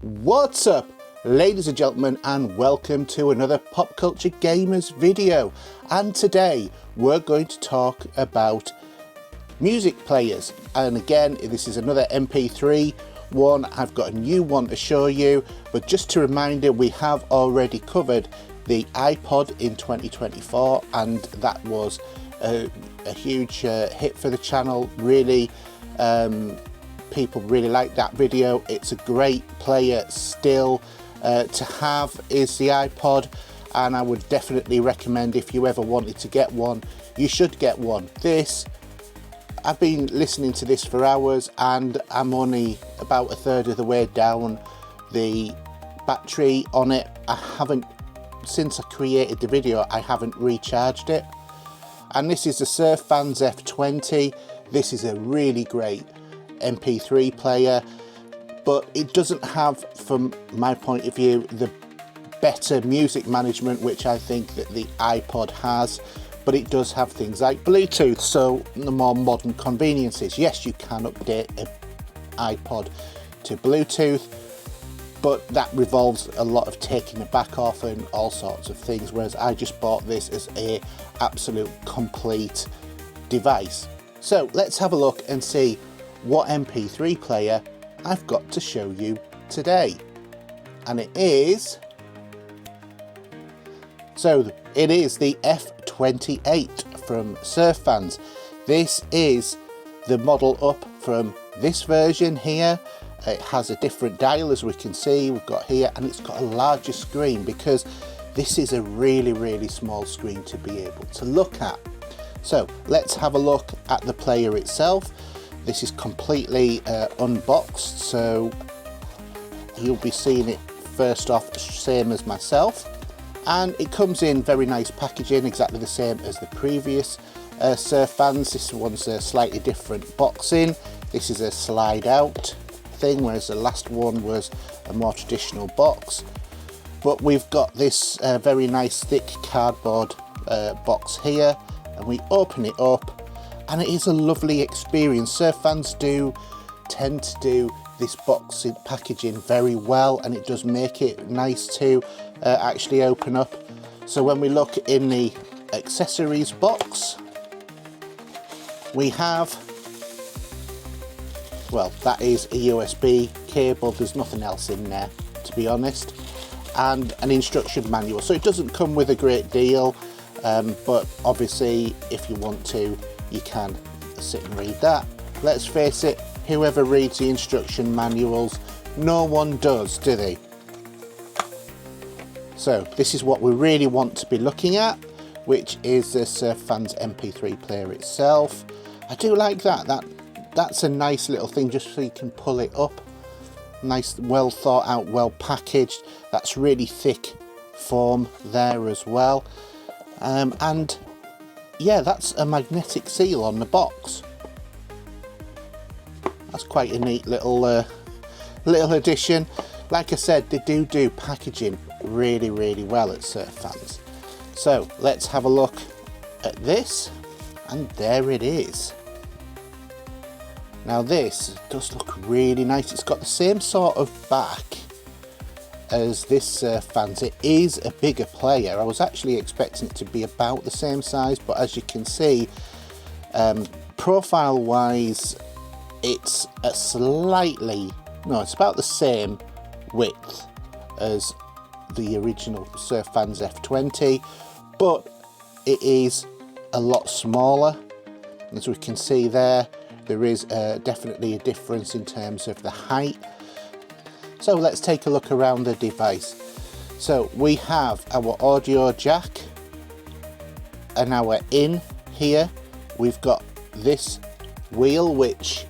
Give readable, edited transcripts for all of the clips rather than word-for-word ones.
What's up, ladies and gentlemen, and welcome to another Pop Culture Gamers video. And today we're going to talk about music players, and again this is another MP3 one. I've got a new one to show you, but just to remind you, we have already covered the iPod in 2024, and that was a huge hit for the channel. Really, people really like that video. It's a great player still to have, is the iPod, and I would definitely recommend, if you ever wanted to get one, you should get one. I've been listening to this for hours and I'm only about a third of the way down the battery on it. I haven't, since I created the video, I haven't recharged it. And this is the Surfans F20. This is a really great MP3 player, but it doesn't have, from my point of view, the better music management which I think that the iPod has, but it does have things like Bluetooth, so the more modern conveniences. Yes, you can update an iPod to Bluetooth, but that revolves a lot of taking the back off and all sorts of things, whereas I just bought this as a absolute complete device. So let's have a look and see what MP3 player I've got to show you today. And it is the F28 from Surfans. This is the model up from this version here. It has a different dial, as we can see, we've got here, and it's got a larger screen because this is a really small screen to be able to look at. So let's have a look at the player itself. This is completely unboxed, so you'll be seeing it first off, same as myself. And it comes in very nice packaging, exactly the same as the previous Surfans. This one's a slightly different boxing. This is a slide out thing, whereas the last one was a more traditional box. But we've got this very nice thick cardboard box here, and we open it up, and it is a lovely experience. Surfans do tend to do this box packaging very well, and it does make it nice to actually open up. So when we look in the accessories box, we have, well, that is a USB cable. There's nothing else in there, to be honest, and an instruction manual. So it doesn't come with a great deal, but obviously if you want to, you can sit and read that. Let's face it, whoever reads the instruction manuals, no one does, do they? So this is what we really want to be looking at, which is the Surfans MP3 player itself. I do like that's a nice little thing, just so you can pull it up. Nice, well thought out, well packaged. That's really thick foam there as well. And yeah, that's a magnetic seal on the box. That's quite a neat little addition. Like I said, they do packaging really well at Surfans. So let's have a look at this, and there it is. Now this does look really nice. It's got the same sort of back as this Surfans. It is a bigger player. I was actually expecting it to be about the same size, but as you can see, profile wise, it's it's about the same width as the original Surfans F20, but it is a lot smaller. As we can see there is definitely a difference in terms of the height. So let's take a look around the device. So we have our audio jack, and our in here we've got this wheel which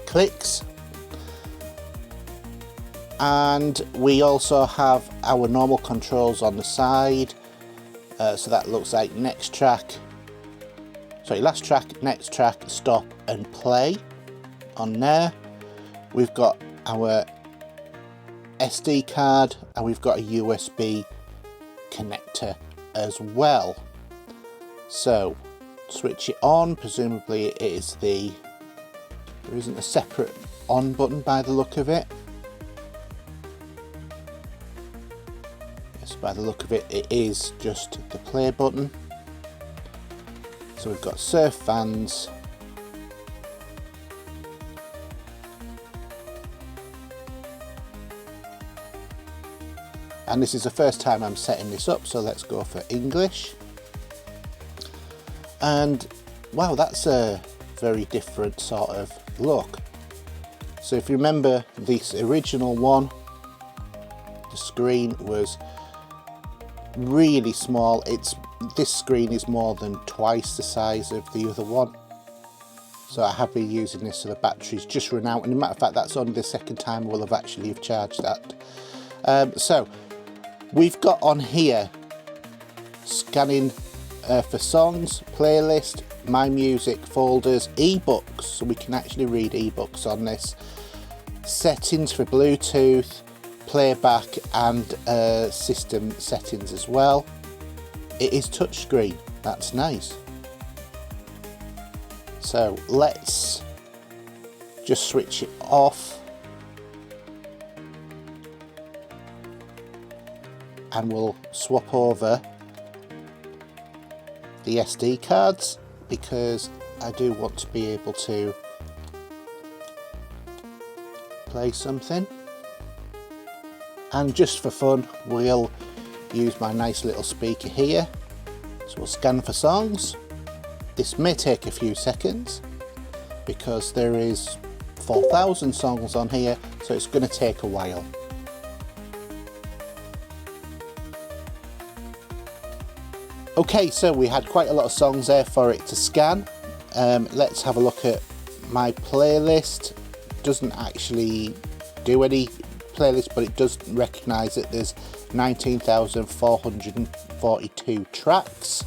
clicks, and we also have our normal controls on the side. So that looks like last track, next track, stop and play on there. We've got our SD card, and we've got a USB connector as well. So switch it on, presumably it is there isn't a separate on button by the look of it. Yes, by the look of it, it is just the play button. So we've got Surfans, and this is the first time I'm setting this up, so let's go for English. And wow, that's a very different sort of look. So if you remember this original one, the screen was really small. This screen is more than twice the size of the other one. So I have been using this, so the battery's just run out, and as a matter of fact that's only the second time we'll have actually charged that. So we've got on here scanning for songs, playlist, my music, folders, ebooks, so we can actually read ebooks on this, settings for Bluetooth, playback, and system settings as well. It is touchscreen, that's nice. So let's just switch it off and we'll swap over the SD cards, because I do want to be able to play something. And just for fun, we'll use my nice little speaker here. So we'll scan for songs. This may take a few seconds because there is 4,000 songs on here, so it's going to take a while. Okay, so we had quite a lot of songs there for it to scan. Let's have a look at my playlist. Doesn't actually do any playlist, but it does recognise that there's 19,442 tracks.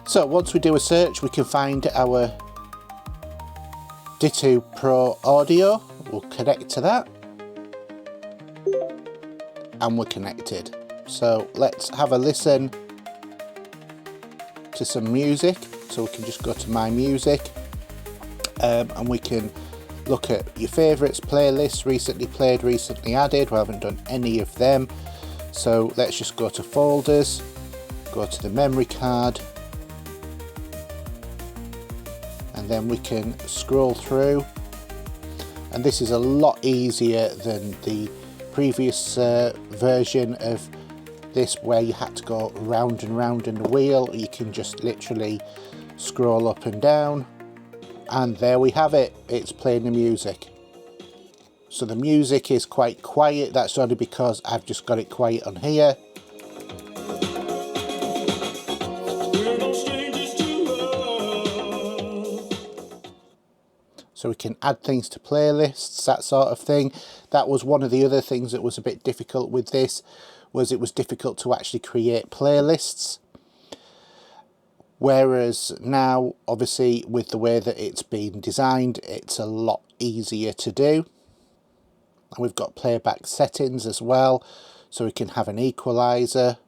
So once we do a search, we can find our D2 Pro audio. We'll connect to that. And we're connected. So let's have a listen to some music. So we can just go to my music, and we can look at your favourites, playlists, recently played, recently added. We haven't done any of them, so let's just go to folders, go to the memory card, and then we can scroll through. And this is a lot easier than the previous version of this, where you had to go round and round in the wheel. You can just literally scroll up and down, and there we have it. It's playing the music. So the music is quite quiet. That's only because I've just got it quiet on here. So we can add things to playlists, that sort of thing. That was one of the other things that was a bit difficult with this, was it was difficult to actually create playlists. Whereas now, obviously, with the way that it's been designed, it's a lot easier to do. And we've got playback settings as well, so we can have an equalizer,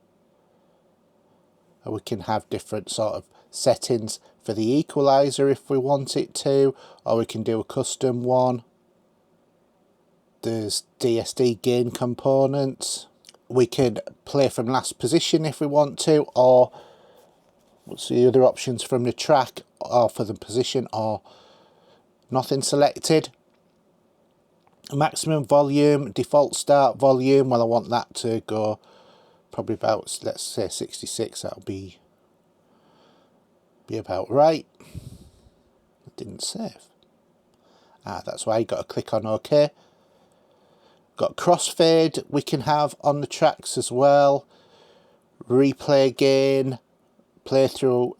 and we can have different sort of settings for the equalizer if we want it to, or we can do a custom one. There's DSD gain components. We can play from last position if we want to, or what's the other options from the track, or for the position, or nothing selected. Maximum volume, default start volume, well I want that to go probably about, let's say 66, that'll be about right. It didn't save. That's why you got to click on OK. Got crossfade we can have on the tracks as well. Replay gain, play through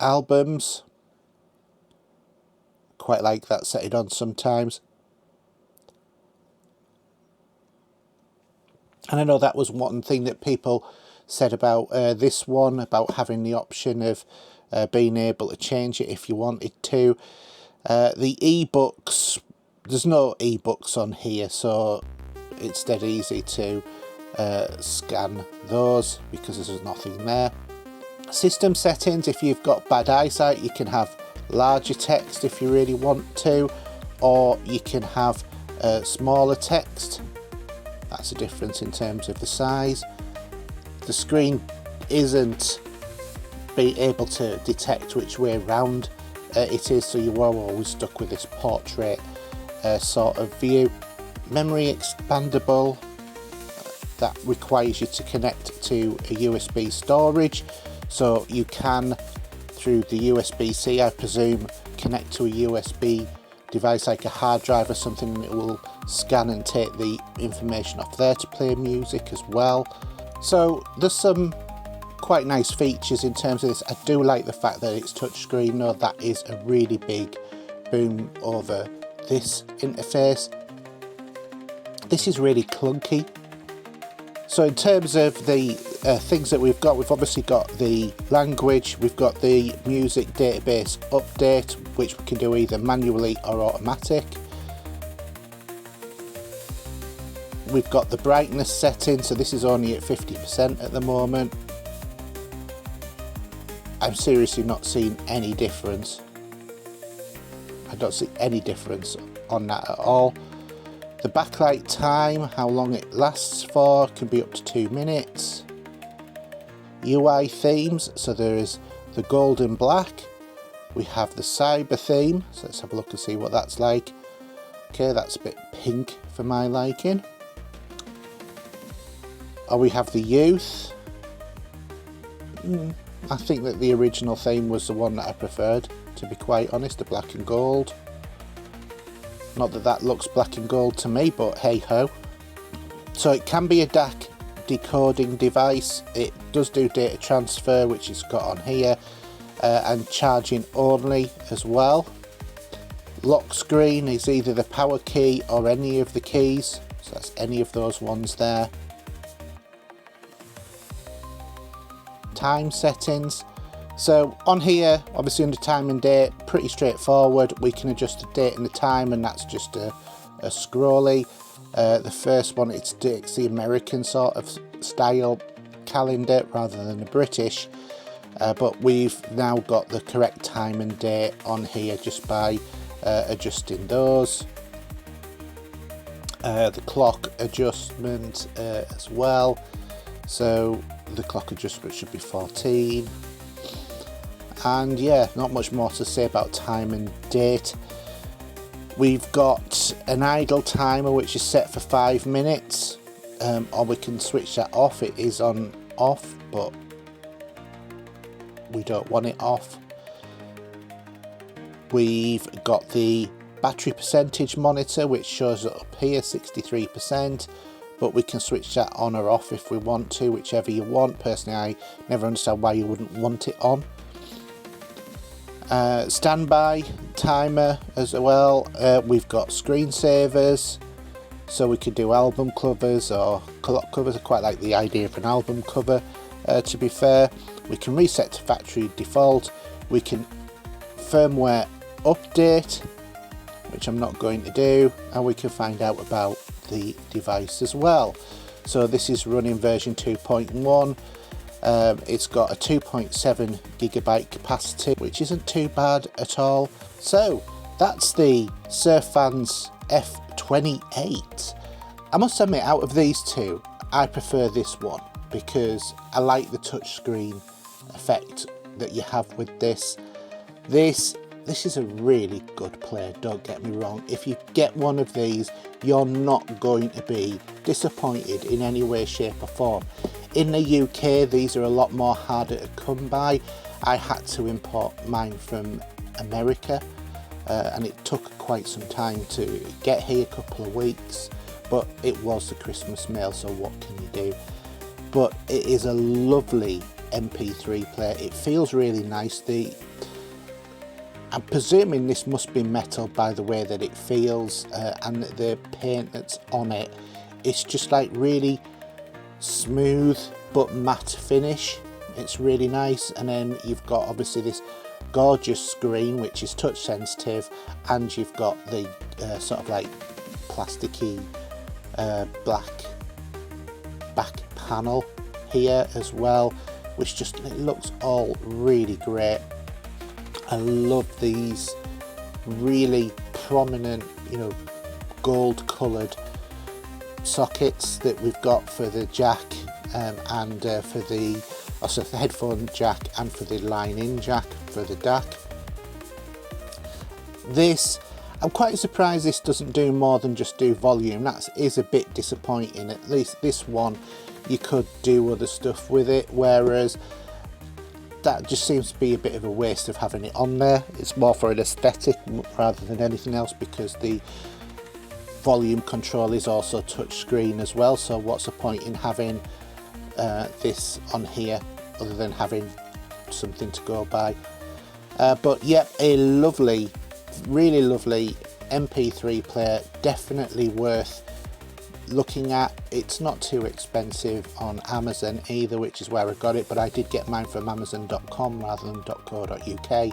albums. Quite like that, set it on sometimes. And I know that was one thing that people said about this one, about having the option of being able to change it if you wanted to. The ebooks, there's no ebooks on here, so it's dead easy to scan those because there's nothing there. System settings, if you've got bad eyesight, you can have larger text if you really want to, or you can have smaller text. That's a difference in terms of the size. The screen isn't be able to detect which way round it is, so you are always stuck with this portrait sort of view. Memory expandable, that requires you to connect to a USB storage, so you can, through the USB-C I presume, connect to a USB device like a hard drive or something, and it will scan and take the information off there to play music as well. So there's some quite nice features in terms of this. I do like the fact that it's touchscreen, though that is a really big boom over this interface. This is really clunky. So in terms of the things that we've obviously got the language, we've got the music database update, which we can do either manually or automatic. We've got the brightness setting, so this is only at 50% at the moment. I'm seriously not seeing any difference. I don't see any difference on that at all. The backlight time, how long it lasts for, can be up to 2 minutes. UI themes, so there is the gold and black. We have the cyber theme, so let's have a look and see what that's like. Okay, that's a bit pink for my liking. Or we have the youth. I think that the original theme was the one that I preferred, to be quite honest, the black and gold. Not that that looks black and gold to me, but hey ho. So it can be a DAC decoding device. It does do data transfer, which it's got on here, and charging only as well. Lock screen is either the power key or any of the keys, so that's any of those ones there. Time settings. So on here, obviously under time and date, pretty straightforward. We can adjust the date and the time, and that's just a scrolly. The first one, it's the American sort of style calendar rather than the British. But we've now got the correct time and date on here just by adjusting those. The clock adjustment as well. So the clock adjustment should be 14. And yeah, not much more to say about time and date. We've got an idle timer which is set for 5 minutes, or we can switch that off. It is on off, but we don't want it off. We've got the battery percentage monitor, which shows up here 63%, but we can switch that on or off if we want to, whichever you want. Personally, I never understand why you wouldn't want it on. Standby timer as well. We've got screensavers, so we could do album covers or clock covers. I quite like the idea of an album cover, to be fair. We can reset to factory default. We can firmware update, which I'm not going to do, and we can find out about the device as well. So this is running version 2.1. It's got a 2.7 gigabyte capacity, which isn't too bad at all. So that's the Surfans F28. I must admit, out of these two, I prefer this one because I like the touchscreen effect that you have with this. This is a really good player, don't get me wrong. If you get one of these, you're not going to be disappointed in any way, shape or form. In the UK, these are a lot more harder to come by. I had to import mine from America, and it took quite some time to get here, a couple of weeks, but it was the Christmas mail, so what can you do? But it is a lovely MP3 player. It feels really nice. I'm presuming this must be metal by the way that it feels, and the paint that's on it. It's just like really smooth but matte finish. It's really nice. And then you've got obviously this gorgeous screen which is touch sensitive, and you've got the sort of like plasticky black back panel here as well. which just, it looks all really great. I love these really prominent, you know, gold coloured sockets that we've got for the jack and for the also the headphone jack and for the line-in jack for the DAC. This, I'm quite surprised this doesn't do more than just do volume. That is a bit disappointing. At least this one you could do other stuff with it, whereas that just seems to be a bit of a waste of having it on there. It's more for an aesthetic rather than anything else, because the volume control is also touch screen as well, so what's the point in having this on here other than having something to go by. But yep, a lovely, really lovely MP3 player, definitely worth looking at. It's not too expensive on Amazon either, which is where I got it, but I did get mine from amazon.com rather than .co.uk.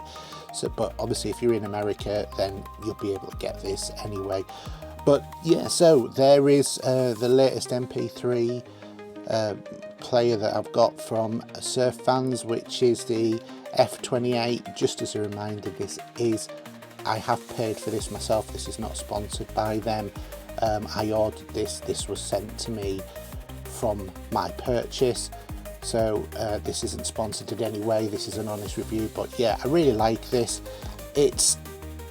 So, but obviously if you're in America, then you'll be able to get this anyway. But yeah, so there is the latest MP3 player that I've got from Surfans, which is the F28. Just as a reminder, I have paid for this myself. This is not sponsored by them. I ordered this was sent to me from my purchase, so this isn't sponsored in any way. This is an honest review, but yeah, I really like this. It's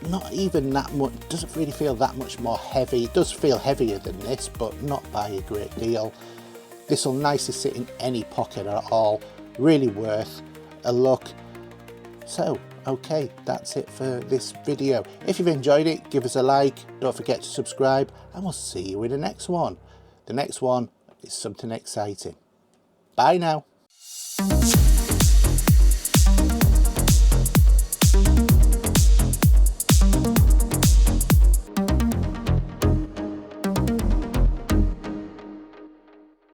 not even that much, doesn't really feel that much more heavy. It does feel heavier than this, but not by a great deal. This will nicely sit in any pocket at all. Really worth a look. So okay, that's it for this video. If you've enjoyed it, give us a like, don't forget to subscribe, and we'll see you in the next one. The next one is something exciting. Bye now.